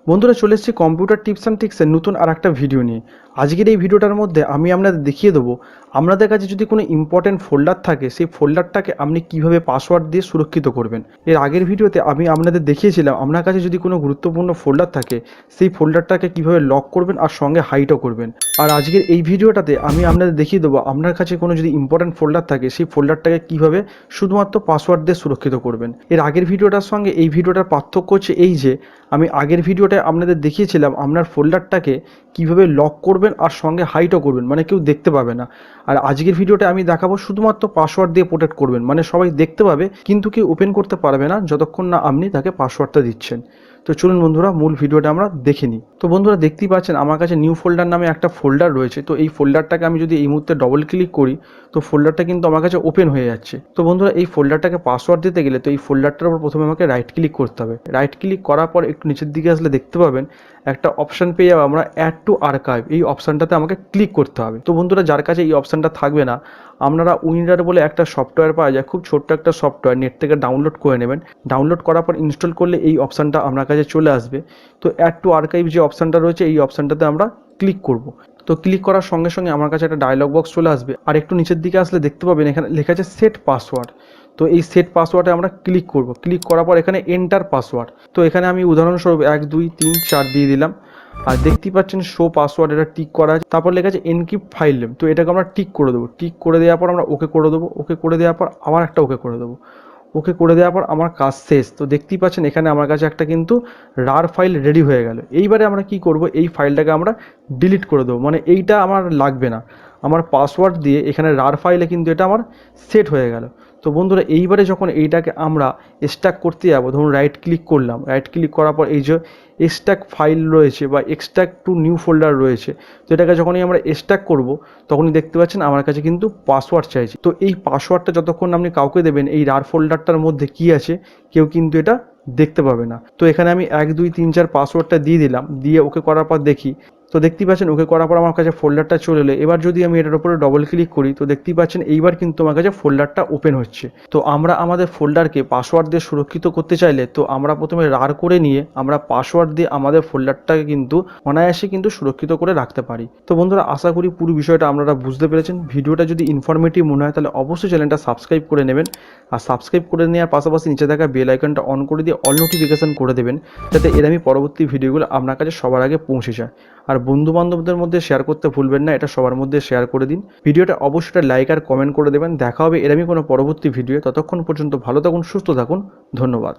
বন্ধুরা চলে এসেছি কম্পিউটার টিপস অ্যান্ড ট্রিক্সের নতুন আর একটা ভিডিও নিয়ে। আজকের এই ভিডিওটার মধ্যে আমি আপনাদের দেখিয়ে দেবো আপনাদের কাছে যদি কোনো ইম্পর্টেন্ট ফোল্ডার থাকে সেই ফোল্ডারটাকে আপনি কীভাবে পাসওয়ার্ড দিয়ে সুরক্ষিত করবেন। এর আগের ভিডিওতে আমি আপনাদের দেখিয়েছিলাম আপনার কাছে যদি কোনো গুরুত্বপূর্ণ ফোল্ডার থাকে সেই ফোল্ডারটাকে কীভাবে লক করবেন আর সঙ্গে হাইডও করবেন। আর আজকের এই ভিডিওটাতে আমি আপনাদের দেখিয়ে দেবো আপনার কাছে কোনো যদি ইম্পর্টেন্ট ফোল্ডার থাকে সেই ফোল্ডারটাকে কীভাবে শুধুমাত্র পাসওয়ার্ড দিয়ে সুরক্ষিত করবেন। এর আগের ভিডিওটার সঙ্গে এই ভিডিওটার পার্থক্য হচ্ছে এই যে আমি আগের ভিডিওটায় আপনাদের দেখিয়েছিলাম আপনার ফোল্ডারটাকে কিভাবে লক করবেন আর সঙ্গে হাইডও করবেন, মানে কেউ দেখতে পাবে না। আর আজকের ভিডিওটা আমি দেখাবো শুধুমাত্র পাসওয়ার্ড দিয়ে প্রোটেক্ট করবেন, মানে সবাই দেখতে পাবে কিন্তু কেউ ওপেন করতে পারবে না যতক্ষণ না আপনি তাকে পাসওয়ার্ডটা দিচ্ছেন। তো চলুন বন্ধুরা মূল ভিডিওটা আমরা দেখে নিই। তো বন্ধুরা দেখতেই পাচ্ছেন আমার কাছে নিউ ফোল্ডার নামে একটা ফোল্ডার রয়েছে। তো এই ফোল্ডারটাকে আমি যদি এই মুহূর্তে ডবল ক্লিক করি তো ফোল্ডারটা কিন্তু আমার কাছে ওপেন হয়ে যাচ্ছে। তো বন্ধুরা এই ফোল্ডারটাকে পাসওয়ার্ড দিতে গেলে তো এই ফোল্ডারটার উপর প্রথমে আমাকে রাইট ক্লিক করতে হবে। রাইট ক্লিক করার পর একটু নিচের দিকে আসলে দেখতে পাবেন একটা অপশান পেয়ে যাবো আমরা, অ্যাড টু আর্কাইভ। এই অপশানটাতে আমাকে ক্লিক করতে হবে। তো বন্ধুরা যার কাছে এই অপশানটা থাকবে না, আপনারা উইন্ডার বলে একটা সফটওয়্যার পাওয়া যায়, খুব ছোট্ট একটা সফটওয়্যার, নেট থেকে ডাউনলোড করে নেবেন। ডাউনলোড করার পর ইনস্টল করলে এই অপশানটা আপনার কাছে চলে আসবে। তো অ্যাড টু আর্কাইভ যে অপশানটা রয়েছে এই অপশানটাতে আমরা ক্লিক করব। তো ক্লিক করার সঙ্গে সঙ্গে আমার কাছে একটা ডায়লগ বক্স চলে আসবে। আর একটু নিচের দিকে আসলে দেখতে পাবেন এখানে লেখা আছে সেট পাসওয়ার্ড। তো এই সেট পাসওয়ার্ডে আমরা ক্লিক করব। ক্লিক করার পর এখানে এন্টার পাসওয়ার্ড। তো এখানে আমি উদাহরণস্বরূপ 1 2 3 4 দিয়ে দিলাম। আর দেখতেই পাচ্ছেন শো পাসওয়ার্ড, এটা টিক করা আছে। তারপর লেখা আছে এনক্রিপ্ট ফাইল নেম। তো এটাকে আমরা টিক করে দেবো। টিক করে দেওয়ার পর আমরা ওকে করে দেবো। ওকে করে দেওয়ার পর আবার একটা ওকে করে দেবো। ওকে করে দেওয়ার পর আমার কাজ শেষ। তো দেখতেই পাচ্ছেন এখানে আমার কাছে একটা কিন্তু রার ফাইল রেডি হয়ে গেল। এইবারে আমরা কি করব, এই ফাইলটাকে আমরা ডিলিট করে দেবো, মানে এইটা আমার লাগবে না। আমার পাসওয়ার্ড দিয়ে এখানে রার ফাইলে কিন্তু এটা আমার সেট হয়ে গেল। তো বন্ধুরা এইবারে যখন এইটাকে আমরা এক্সট্রাক্ট করতে যাবো, ধরুন রাইট ক্লিক করলাম। রাইট ক্লিক করার পর এই যে এক্সট্রাক্ট ফাইল রয়েছে বা এক্সট্রাক্ট টু নিউ ফোল্ডার রয়েছে, তো এটাকে যখনই আমরা এক্সট্রাক্ট করব তখনই দেখতে পাচ্ছেন আমার কাছে কিন্তু পাসওয়ার্ড চাইছে। তো এই পাসওয়ার্ডটা যতক্ষণ আপনি কাউকে দেবেন এই রার ফোল্ডারটার মধ্যে কি আছে কেউ কিন্তু এটা দেখতে পাবে না। তো এখানে আমি 1 2 3 4 পাসওয়ার্ডটা দিয়ে দিলাম। দিয়ে ওকে করার পর দেখি, তো দেখতেই পাচ্ছেন ওকে করার পর আমার কাছে ফোল্ডারটা চলে এলো। এবার যদি আমি এটার উপরে ডবল ক্লিক করি তো দেখতেই পাচ্ছেন এইবার কিন্তু আমার কাছে ফোল্ডারটা ওপেন হচ্ছে। তো আমরা আমাদের ফোল্ডারকে পাসওয়ার্ড দিয়ে সুরক্ষিত করতে চাইলে তো আমরা প্রথমে রার করে নিয়ে আমরা পাসওয়ার্ড দিয়ে আমাদের ফোল্ডারটাকে কিন্তু অনায়াসে কিন্তু সুরক্ষিত করে রাখতে পারি। তো বন্ধুরা আশা করি পুরো বিষয়টা আপনারা বুঝতে পেরেছেন। ভিডিওটা যদি ইনফরমেটিভ মনে হয় তাহলে অবশ্যই চ্যানেলটা সাবস্ক্রাইব করে নেবেন। আর সাবস্ক্রাইব করে নেওয়ার পাশাপাশি নিচে থাকা বেল আইকনটা অন করে দিয়ে অল নোটিফিকেশন করে দেবেন, যাতে এরকমই পরবর্তী ভিডিওগুলো আপনার কাছে সবার আগে পৌঁছে যায়। আর বন্ধু বান্ধবদের মধ্যে শেয়ার করতে ভুলবেন না, এটা সবার মধ্যে শেয়ার করে দিন। ভিডিওটা অবশ্যই লাইক আর কমেন্ট করে দেবেন। দেখা হবে এরকমই কোনো পরবর্তী ভিডিও। ততক্ষণ পর্যন্ত ভালো থাকুন, সুস্থ থাকুন। ধন্যবাদ।